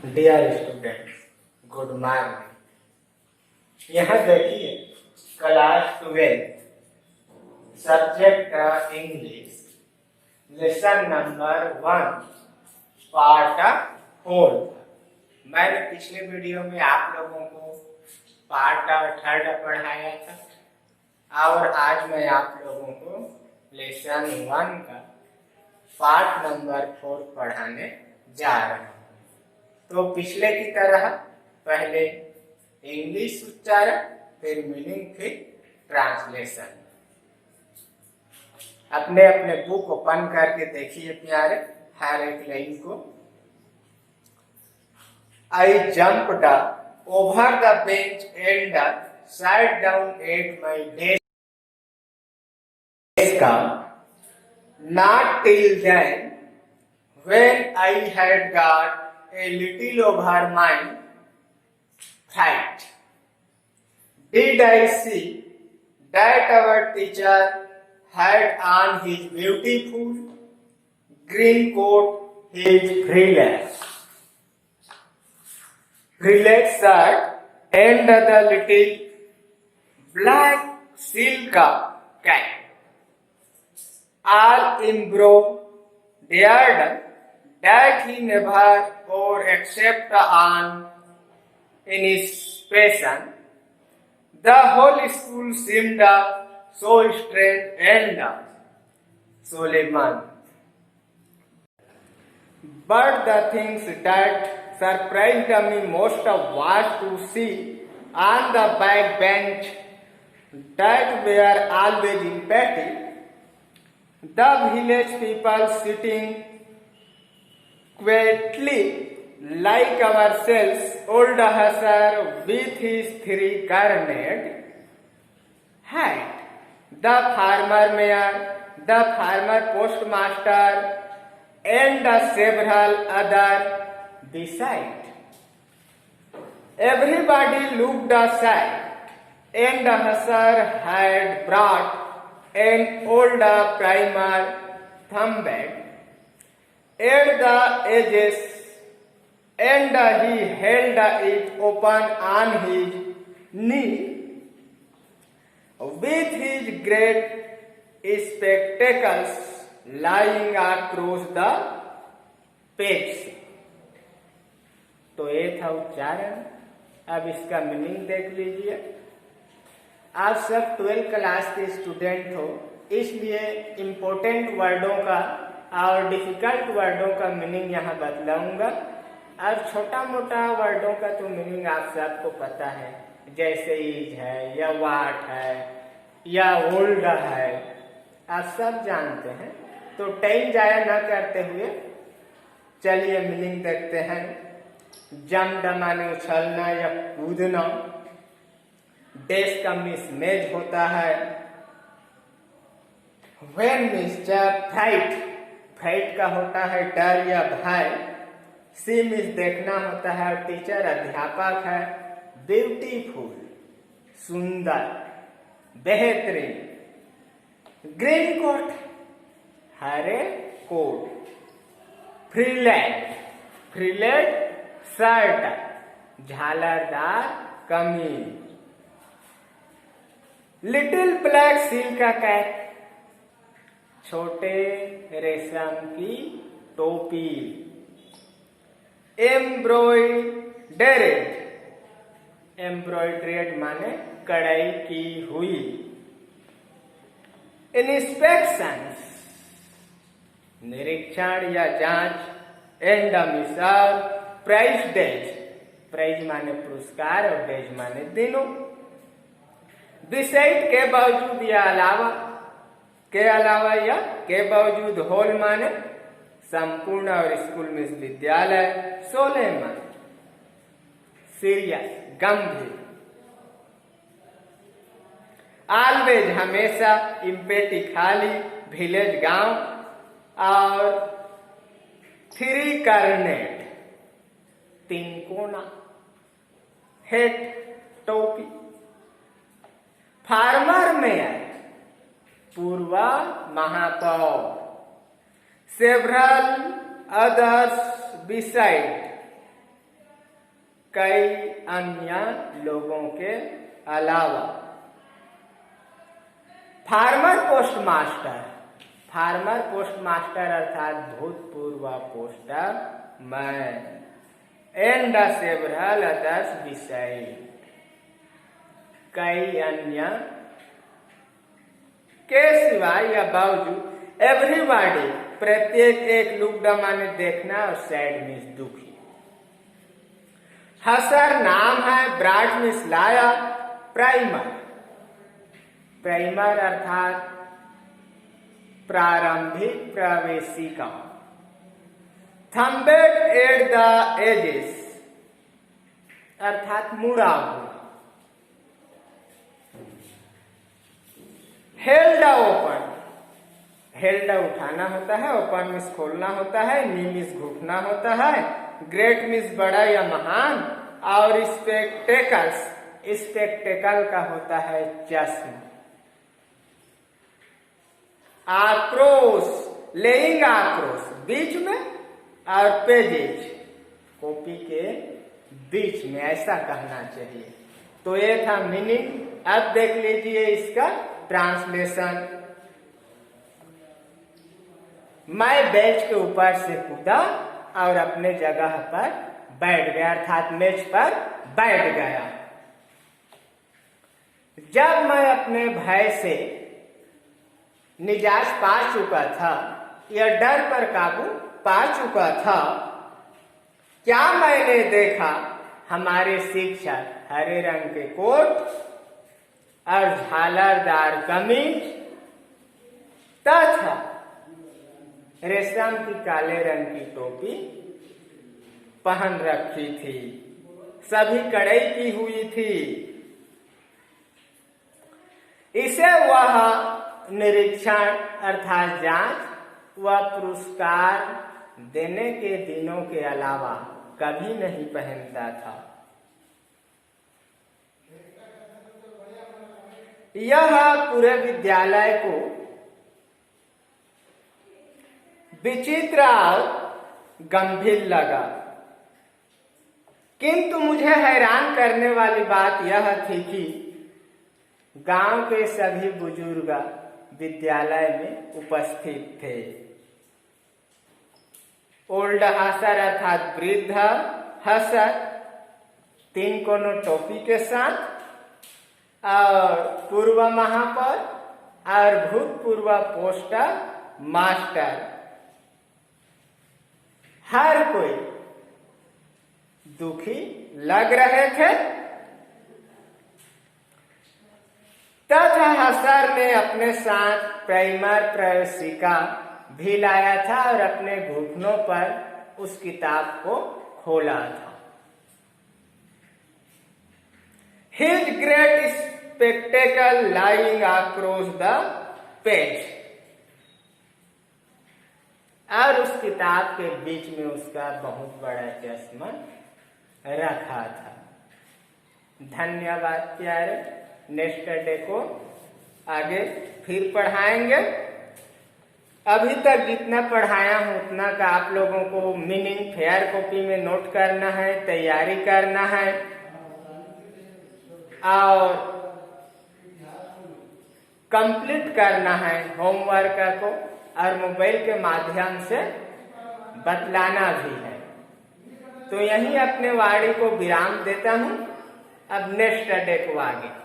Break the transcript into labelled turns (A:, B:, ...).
A: Dear students, good morning. यहाँ देखिए class 12 subject English lesson number 1 part 4। मैंने पिछले वीडियो में आप लोगों को पार्ट 3 पढ़ाया था और आज मैं आप लोगों को लेसन 1 का पार्ट नंबर 4 पढ़ाने जा रहा हूँ। तो पिछले की तरह पहले इंग्लिश उच्चारण, फिर मीनिंग, फिर ट्रांसलेशन। अपने अपने बुक ओपन करके देखिए प्यारे हर एक लाइन को। I jumped over the bench and sat down at my desk. Not till then, when I had got a little over my height, did I see that our teacher had on his beautiful green coat, his frillated shirt, and the little black silk cap, all embroidered, that he never wore except on inspection. The whole school seemed so strange and solemn. But the things that surprised me most was to see on the back bench that were always empty, the village people sitting quietly like ourselves, old Hussar with his 3-cornered hat, the farmer mayor, the farmer postmaster, and several other beside. Everybody looked aside, and Hussar had brought an old primer thumbed at the edges, and he held it open on his knee with his great spectacles lying across the page. तो ये था उच्चारण। अब इसका meaning देख लीजिए। आप सब 12 क्लास के स्टूडेंट हो, इसलिए इम्पोर्टेंट वर्डों का और डिफिकल्ट वर्डों का मीनिंग यहाँ बतलाऊंगा। और छोटा मोटा वर्डों का तो मीनिंग आप सबको पता है, जैसे इज है या वाट है या ओल्ड है, आप सब जानते हैं। तो टाइम जाया ना करते हुए चलिए मीनिंग देखते हैं। जंप माने उछलना या कूदना। डेस्क का मिसमेज होता है। व्हेन मिस्टर फ्राइट, फ्राइट का होता है डर या भय। सी मिस देखना होता है। टीचर अध्यापक है। ब्यूटीफुल सुंदर, बेहतरीन। ग्रीन कोट हरे कोट। फ्रिलेट, फ्रिलेट शर्ट, झालरदार कमीज। लिटिल ब्लैक सिल्क कैप, छोटे रेशम की टोपी। एम्ब्रॉयडर्ड, एम्ब्रॉयडर्ड माने कढ़ाई की हुई। इंस्पेक्शंस, निरीक्षण या जांच। एंड मिसाल प्राइज डेज, प्राइज माने पुरस्कार और डेज माने दिनों। बिसाइड के बावजूद या अलावा, के अलावा या के बावजूद। होल माने संपूर्ण और स्कूल में विद्यालय। सोलेमन सीरियस गंभीर। ऑलवेज हमेशा। इम्पेटी खाली। विलेज गांव। और 3-cornered 3 कोना। हेट टोपी। फार्मर मेयर पूर्व महापौर। सेवरल अदर्स बिसाइड कई अन्य लोगों के अलावा। फार्मर पोस्टमास्टर, फार्मर पोस्टमास्टर अर्थात भूतपूर्व postman, and several others beside, कई अन्य के सिवाय या बावजूद। एवरीबॉडी, प्रत्येक एक, लुकड माने देखना और सैड मीन्स दुखी। हसर नाम है, ब्राड मीन्स लाया, प्राइमर, प्राइमर अर्थात प्रारंभिक प्रवेशिका। थम्बेड एट द एजेस अर्थात मुड़ा हुआ। हेल्ड ओपन, हेल्ड उठाना होता है, ओपन मीन्स खोलना होता है, नी मीन्स घुटना होता है, ग्रेट मीन्स बड़ा या महान, और स्पेक्टेकल्स, स्पेक्टेकल का होता है चश्मा। आक्रोश, लेइंग आक्रोश, बीच में, और पेजेज, कॉपी के बीच में, ऐसा कहना चाहिए। तो ये था मीनिंग। अब देख लीजिए इसका ट्रांसलेशन। मैं बेंच के ऊपर से कूदा और अपने जगह पर बैठ गया, अर्थात मेज पर बैठ गया। जब मैं अपने भय से निजात पा चुका था या डर पर काबू पा चुका था, क्या मैंने देखा हमारे शिक्षक हरे रंग के कोट और झालरदार कमीज तथा रेशम की काले रंग की टोपी पहन रखी थी, सभी कड़ाई की हुई थी। इसे वह निरीक्षण अर्थात जांच व पुरस्कार देने के दिनों के अलावा कभी नहीं पहनता था। यह पूरे विद्यालय को विचित्र और गंभीर लगा, किंतु मुझे हैरान करने वाली बात यह थी कि गांव के सभी बुजुर्ग विद्यालय में उपस्थित थे। ओल्ड हसर अर्थात वृद्ध हसर, 3 कोनो टोपी के साथ, और पूर्व महापौर और भूतपूर्व पोस्टर मास्टर, हर कोई दुखी लग रहे थे। तथा हसर ने अपने साथ प्राइमर प्रवेशिका भी लाया था और अपने घुटनों पर उस किताब को खोला था। His great spectacle lying across the page, और उस किताब के बीच में उसका बहुत बड़ा चश्मा रखा था। धन्यवाद प्यारे। नेक्स्ट डे को आगे फिर पढ़ाएंगे। अभी तक जितना पढ़ाया हूं उतना का आप लोगों को मीनिंग फेयर कॉपी में नोट करना है, तैयारी करना है और कंप्लीट करना है होमवर्क को, और मोबाइल के माध्यम से बतलाना भी है। तो यहीं अपने वाणी को विराम देता हूं। अब नेक्स्ट डे को आगे